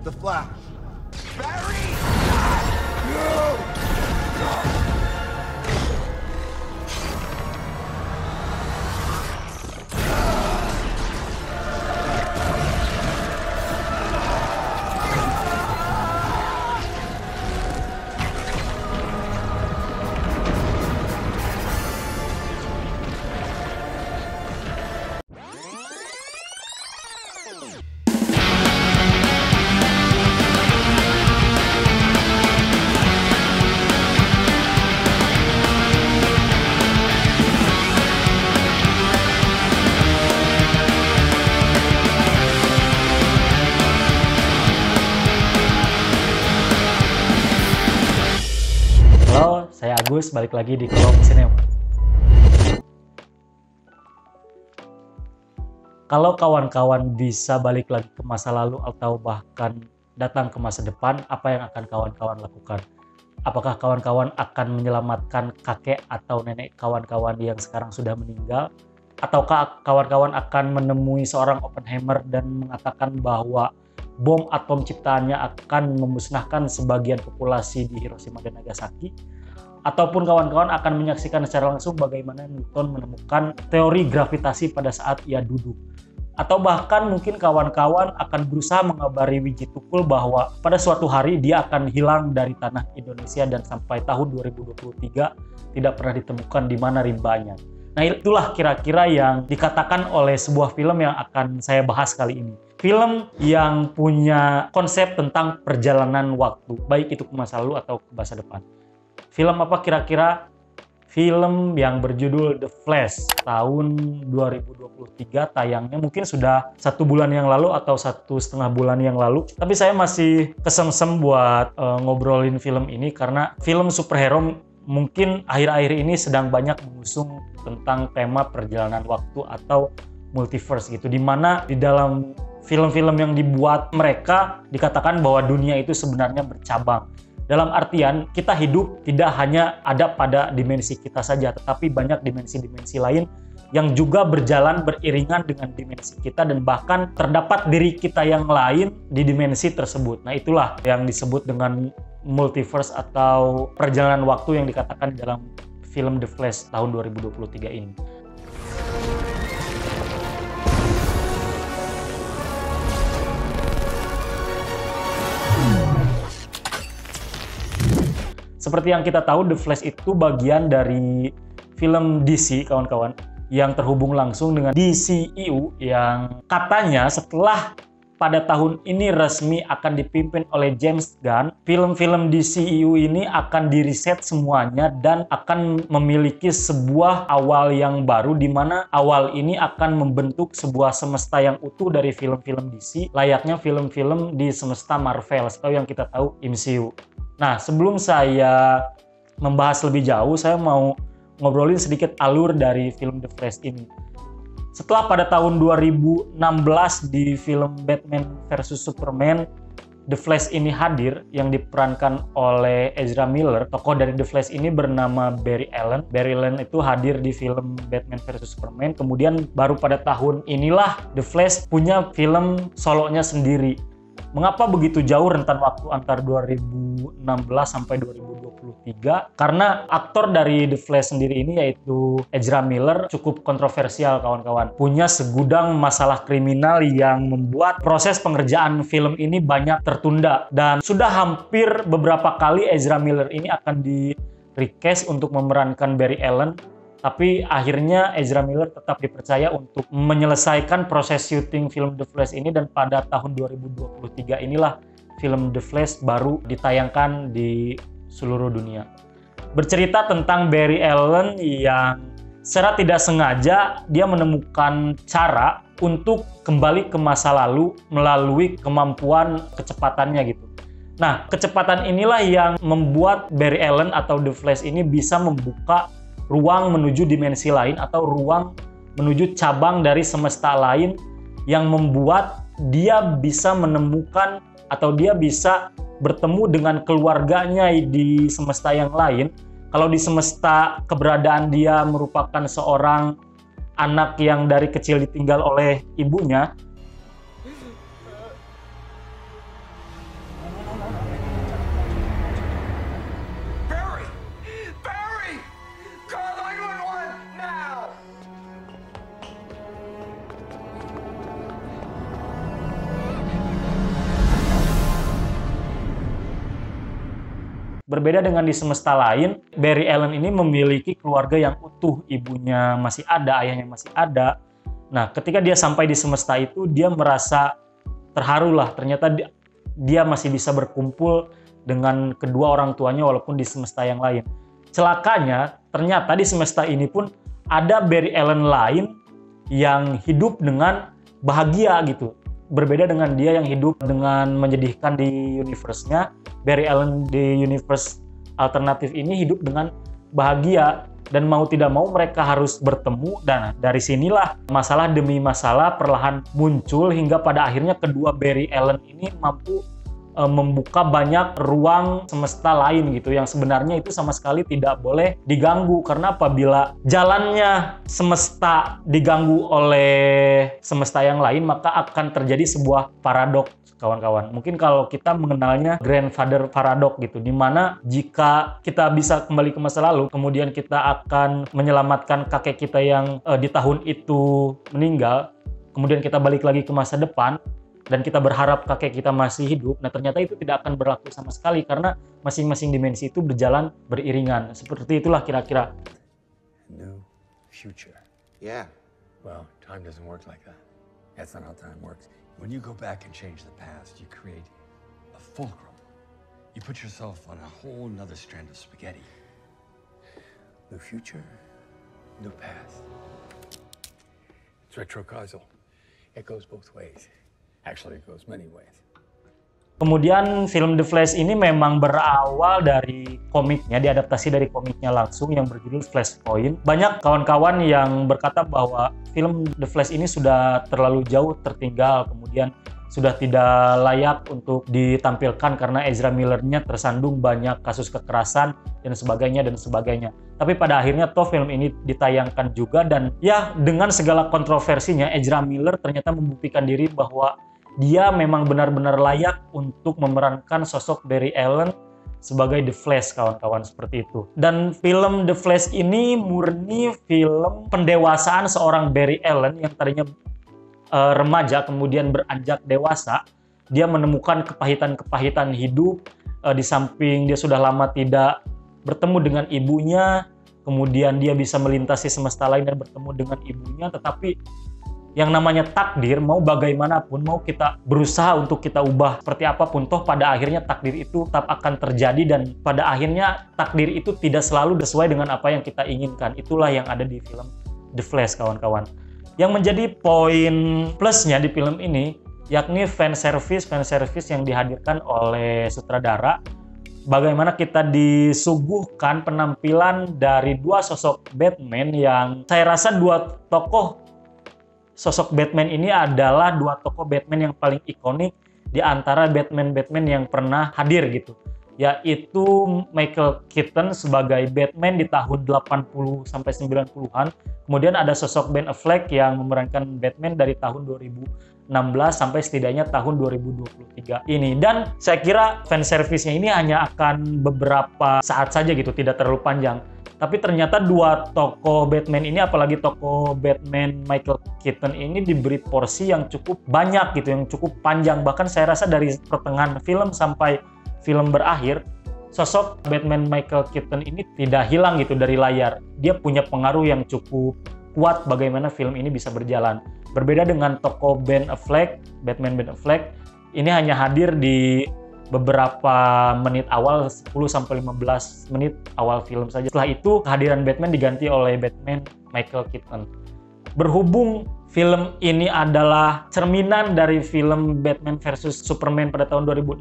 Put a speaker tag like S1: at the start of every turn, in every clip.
S1: The Flash. Barry!
S2: Halo, saya Agus, balik lagi di Kolom Cinema. Kalau kawan-kawan bisa balik lagi ke masa lalu atau bahkan datang ke masa depan, apa yang akan kawan-kawan lakukan? Apakah kawan-kawan akan menyelamatkan kakek atau nenek kawan-kawan yang sekarang sudah meninggal? Ataukah kawan-kawan akan menemui seorang Oppenheimer dan mengatakan bahwa bom atom ciptaannya akan memusnahkan sebagian populasi di Hiroshima dan Nagasaki? Ataupun kawan-kawan akan menyaksikan secara langsung bagaimana Newton menemukan teori gravitasi pada saat ia duduk? Atau bahkan mungkin kawan-kawan akan berusaha mengabari Wiji Tukul bahwa pada suatu hari dia akan hilang dari tanah Indonesia dan sampai tahun 2023 tidak pernah ditemukan di mana rimbanya. Nah, itulah kira-kira yang dikatakan oleh sebuah film yang akan saya bahas kali ini. Film yang punya konsep tentang perjalanan waktu, baik itu ke masa lalu atau ke masa depan. Film apa kira-kira? Film yang berjudul The Flash, tahun 2023, tayangnya mungkin sudah 1 bulan yang lalu atau 1,5 bulan yang lalu. Tapi saya masih kesengsem buat ngobrolin film ini karena film superhero mungkin akhir-akhir ini sedang banyak mengusung tentang tema perjalanan waktu atau multiverse gitu, dimana di dalam film-film yang dibuat mereka dikatakan bahwa dunia itu sebenarnya bercabang. Dalam artian kita hidup tidak hanya ada pada dimensi kita saja, tetapi banyak dimensi-dimensi lain yang juga berjalan beriringan dengan dimensi kita dan bahkan terdapat diri kita yang lain di dimensi tersebut. Nah, itulah yang disebut dengan multiverse atau perjalanan waktu yang dikatakan di dalam film The Flash tahun 2023 ini. Seperti yang kita tahu, The Flash itu bagian dari film DC, kawan-kawan, yang terhubung langsung dengan DCEU yang katanya setelah pada tahun ini resmi akan dipimpin oleh James Gunn, film-film DCEU ini akan diriset semuanya dan akan memiliki sebuah awal yang baru, di mana awal ini akan membentuk sebuah semesta yang utuh dari film-film DC, layaknya film-film di semesta Marvel atau yang kita tahu MCU. Nah, sebelum saya membahas lebih jauh, saya mau ngobrolin sedikit alur dari film The Flash ini. Setelah pada tahun 2016 di film Batman vs Superman, The Flash ini hadir yang diperankan oleh Ezra Miller. Tokoh dari The Flash ini bernama Barry Allen. Barry Allen itu hadir di film Batman vs Superman. Kemudian baru pada tahun inilah The Flash punya film solonya sendiri. Mengapa begitu jauh rentan waktu antara 2016 sampai 2023? Karena aktor dari The Flash sendiri ini yaitu Ezra Miller cukup kontroversial, kawan-kawan. Punya segudang masalah kriminal yang membuat proses pengerjaan film ini banyak tertunda. Dan sudah hampir beberapa kali Ezra Miller ini akan di-request untuk memerankan Barry Allen. Tapi akhirnya Ezra Miller tetap dipercaya untuk menyelesaikan proses syuting film The Flash ini, dan pada tahun 2023 inilah film The Flash baru ditayangkan di seluruh dunia. Bercerita tentang Barry Allen yang secara tidak sengaja dia menemukan cara untuk kembali ke masa lalu melalui kemampuan kecepatannya gitu. Nah, kecepatan inilah yang membuat Barry Allen atau The Flash ini bisa membuka ruang menuju dimensi lain atau ruang menuju cabang dari semesta lain yang membuat dia bisa menemukan atau dia bisa bertemu dengan keluarganya di semesta yang lain. Kalau di semesta keberadaan dia merupakan seorang anak yang dari kecil ditinggal oleh ibunya, Berbeda dengan di semesta lain, Barry Allen ini memiliki keluarga yang utuh, ibunya masih ada, ayahnya masih ada. Nah, ketika dia sampai di semesta itu, dia merasa terharu lah. Ternyata dia masih bisa berkumpul dengan kedua orang tuanya walaupun di semesta yang lain. Celakanya, ternyata di semesta ini pun ada Barry Allen lain yang hidup dengan bahagia gitu. Berbeda dengan dia yang hidup dengan menyedihkan di universe-nya, Barry Allen di universe alternatif ini hidup dengan bahagia. Dan mau tidak mau mereka harus bertemu, dan dari sinilah masalah demi masalah perlahan muncul hingga pada akhirnya kedua Barry Allen ini mampu membuka banyak ruang semesta lain gitu yang sebenarnya itu sama sekali tidak boleh diganggu, karena apabila jalannya semesta diganggu oleh semesta yang lain maka akan terjadi sebuah paradoks, kawan-kawan. Mungkin kalau kita mengenalnya grandfather paradox gitu, dimana jika kita bisa kembali ke masa lalu kemudian kita akan menyelamatkan kakek kita yang di tahun itu meninggal, kemudian kita balik lagi ke masa depan dan kita berharap kakek kita masih hidup, nah ternyata itu tidak akan berlaku sama sekali karena masing-masing dimensi itu berjalan beriringan. Seperti itulah kira-kira.
S3: New future.
S1: Yeah.
S3: Well, time doesn't work like that. That's not how time works. When you go back and change the past, you create a fulcrum. You put yourself on a whole nother strand of spaghetti. New future, new past. It's retrocausal. It goes both ways. Actually, it goes many ways.
S2: Kemudian film The Flash ini memang berawal dari komiknya, diadaptasi dari komiknya langsung yang berjudul Flashpoint. Banyak kawan-kawan yang berkata bahwa film The Flash ini sudah terlalu jauh tertinggal, kemudian sudah tidak layak untuk ditampilkan karena Ezra Miller-nya tersandung banyak kasus kekerasan dan sebagainya. Tapi pada akhirnya toh film ini ditayangkan juga, dan ya dengan segala kontroversinya Ezra Miller ternyata membuktikan diri bahwa dia memang benar-benar layak untuk memerankan sosok Barry Allen sebagai The Flash, kawan-kawan, seperti itu. Dan film The Flash ini murni film pendewasaan seorang Barry Allen yang tadinya remaja kemudian beranjak dewasa. Dia menemukan kepahitan-kepahitan hidup, di samping dia sudah lama tidak bertemu dengan ibunya, kemudian dia bisa melintasi semesta lain dan bertemu dengan ibunya, tetapi yang namanya takdir, mau bagaimanapun, mau kita berusaha untuk kita ubah seperti apapun, toh pada akhirnya takdir itu tetap akan terjadi, dan pada akhirnya takdir itu tidak selalu sesuai dengan apa yang kita inginkan. Itulah yang ada di film The Flash, kawan-kawan. Yang menjadi poin plusnya di film ini, yakni fan service yang dihadirkan oleh sutradara. Bagaimana kita disuguhkan penampilan dari dua sosok Batman yang saya rasa sosok Batman ini adalah dua tokoh Batman yang paling ikonik di antara Batman yang pernah hadir gitu. Yaitu Michael Keaton sebagai Batman di tahun 80 sampai 90-an. Kemudian ada sosok Ben Affleck yang memerankan Batman dari tahun 2016 sampai setidaknya tahun 2023 ini. Dan saya kira fan service-nya ini hanya akan beberapa saat saja gitu, tidak terlalu panjang. Tapi ternyata dua tokoh Batman ini, apalagi tokoh Batman Michael Keaton ini, diberi porsi yang cukup banyak gitu, yang cukup panjang. Bahkan saya rasa dari pertengahan film sampai film berakhir, sosok Batman Michael Keaton ini tidak hilang gitu dari layar. Dia punya pengaruh yang cukup kuat bagaimana film ini bisa berjalan. Berbeda dengan tokoh Batman Ben Affleck, ini hanya hadir di beberapa menit awal, 10-15 menit awal film saja. Setelah itu kehadiran Batman diganti oleh Batman Michael Keaton. Berhubung film ini adalah cerminan dari film Batman versus Superman pada tahun 2016,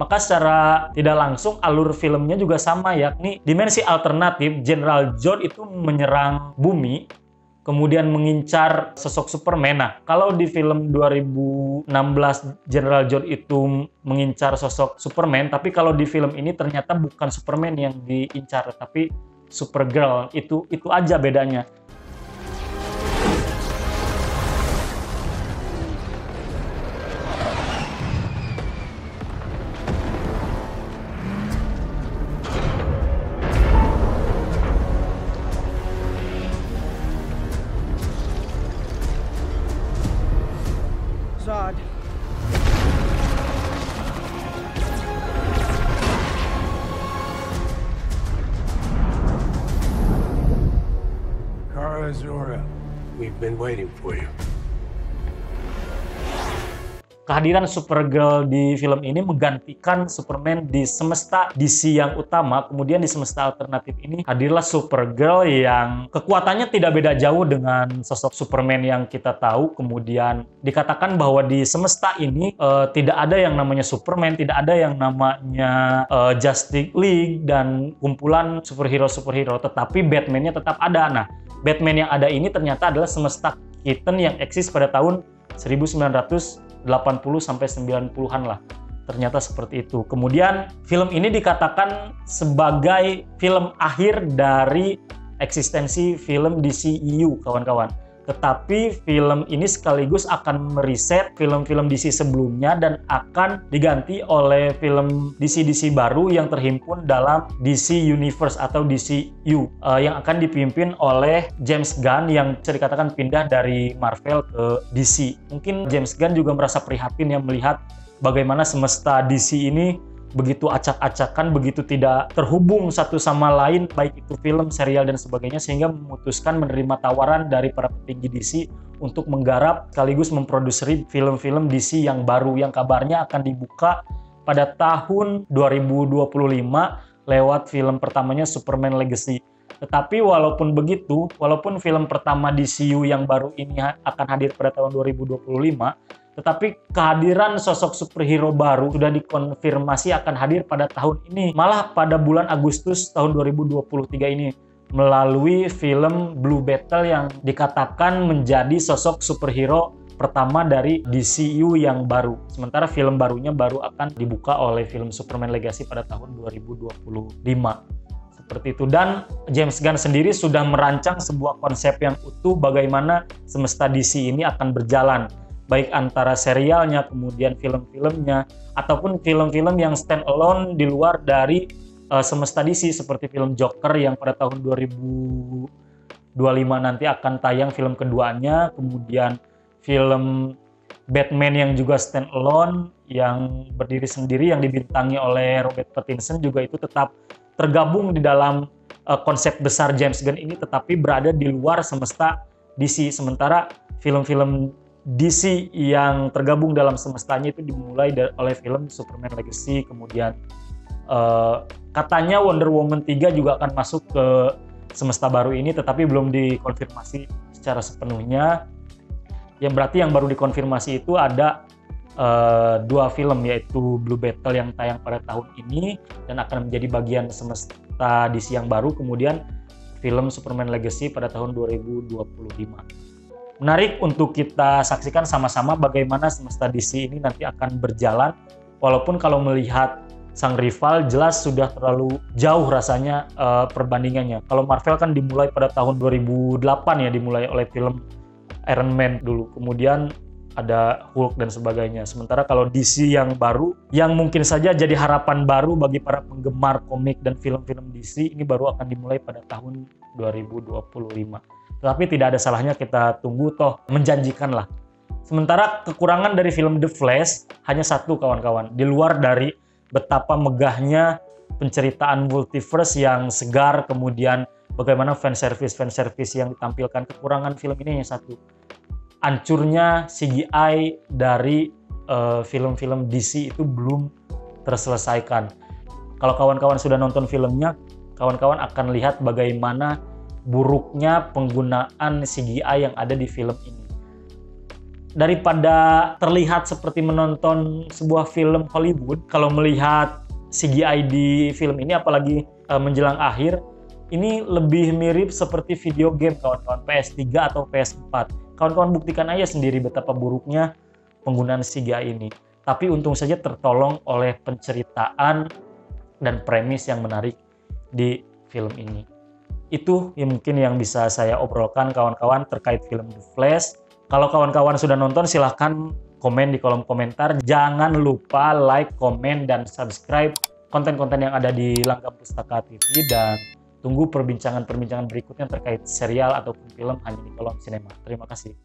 S2: maka secara tidak langsung alur filmnya juga sama, yakni dimensi alternatif. General Zod itu menyerang bumi, kemudian mengincar sosok Superman. Nah, kalau di film 2016 General Zod itu mengincar sosok Superman, tapi kalau di film ini ternyata bukan Superman yang diincar, tapi Supergirl. Itu aja bedanya.
S1: Where's Zora? We've been waiting for you.
S2: Kehadiran Supergirl di film ini menggantikan Superman di semesta DC yang utama. Kemudian di semesta alternatif ini hadirlah Supergirl yang kekuatannya tidak beda jauh dengan sosok Superman yang kita tahu. Kemudian dikatakan bahwa di semesta ini tidak ada yang namanya Superman, tidak ada yang namanya Justice League dan kumpulan superhero-superhero, tetapi Batman-nya tetap ada. Nah, Batman yang ada ini ternyata adalah semesta Keaton yang eksis pada tahun 1980 sampai 90-an lah. Ternyata seperti itu. Kemudian film ini dikatakan sebagai film akhir dari eksistensi film DCEU, kawan-kawan. Tetapi film ini sekaligus akan mereset film-film DC sebelumnya dan akan diganti oleh film DC baru yang terhimpun dalam DC Universe atau DCU yang akan dipimpin oleh James Gunn yang bisa dikatakan pindah dari Marvel ke DC. Mungkin James Gunn juga merasa prihatin yang melihat bagaimana semesta DC ini begitu acak-acakan, begitu tidak terhubung satu sama lain, baik itu film, serial, dan sebagainya, sehingga memutuskan menerima tawaran dari para petinggi DC untuk menggarap sekaligus memproduksi film-film DC yang baru, yang kabarnya akan dibuka pada tahun 2025 lewat film pertamanya Superman Legacy. Tetapi walaupun begitu, walaupun film pertama DCU yang baru ini akan hadir pada tahun 2025, tetapi kehadiran sosok superhero baru sudah dikonfirmasi akan hadir pada tahun ini, malah pada bulan Agustus tahun 2023 ini, melalui film Blue Beetle yang dikatakan menjadi sosok superhero pertama dari DCU yang baru. Sementara film barunya baru akan dibuka oleh film Superman Legacy pada tahun 2025. Seperti itu. Dan James Gunn sendiri sudah merancang sebuah konsep yang utuh bagaimana semesta DC ini akan berjalan, baik antara serialnya, kemudian film-filmnya, ataupun film-film yang stand alone di luar dari semesta DC, seperti film Joker yang pada tahun 2025 nanti akan tayang film keduanya, kemudian film Batman yang juga stand alone, yang berdiri sendiri, yang dibintangi oleh Robert Pattinson, juga itu tetap tergabung di dalam konsep besar James Gunn ini, tetapi berada di luar semesta DC. Sementara film-film DC yang tergabung dalam semestanya itu dimulai oleh film Superman Legacy, kemudian katanya Wonder Woman 3 juga akan masuk ke semesta baru ini, tetapi belum dikonfirmasi secara sepenuhnya. Yang berarti yang baru dikonfirmasi itu ada dua film, yaitu Blue Beetle yang tayang pada tahun ini dan akan menjadi bagian semesta DC yang baru, kemudian film Superman Legacy pada tahun 2025. Menarik untuk kita saksikan sama-sama bagaimana semesta DC ini nanti akan berjalan, walaupun kalau melihat sang rival jelas sudah terlalu jauh rasanya perbandingannya. Kalau Marvel kan dimulai pada tahun 2008 ya, dimulai oleh film Iron Man dulu, kemudian ada Hulk dan sebagainya. Sementara kalau DC yang baru, yang mungkin saja jadi harapan baru bagi para penggemar komik dan film-film DC, ini baru akan dimulai pada tahun 2025. Tetapi tidak ada salahnya kita tunggu, toh menjanjikan lah. Sementara kekurangan dari film The Flash hanya satu, kawan-kawan. Di luar dari betapa megahnya penceritaan multiverse yang segar, kemudian bagaimana fanservice yang ditampilkan, kekurangan film ini hanya satu. Hancurnya CGI dari film-film DC itu belum terselesaikan. Kalau kawan-kawan sudah nonton filmnya, kawan-kawan akan lihat bagaimana buruknya penggunaan CGI yang ada di film ini. Daripada terlihat seperti menonton sebuah film Hollywood, kalau melihat CGI di film ini, apalagi menjelang akhir, ini lebih mirip seperti video game, kawan-kawan, PS3 atau PS4. Kawan-kawan buktikan aja sendiri betapa buruknya penggunaan CGI ini. Tapi untung saja tertolong oleh penceritaan dan premis yang menarik di film ini. Itu mungkin yang bisa saya obrolkan, kawan-kawan, terkait film The Flash. Kalau kawan-kawan sudah nonton, silahkan komen di kolom komentar. Jangan lupa like, komen, dan subscribe konten-konten yang ada di Langgam Pustaka TV. Dan tunggu perbincangan-perbincangan berikutnya terkait serial ataupun film hanya di Kolom Sinema. Terima kasih.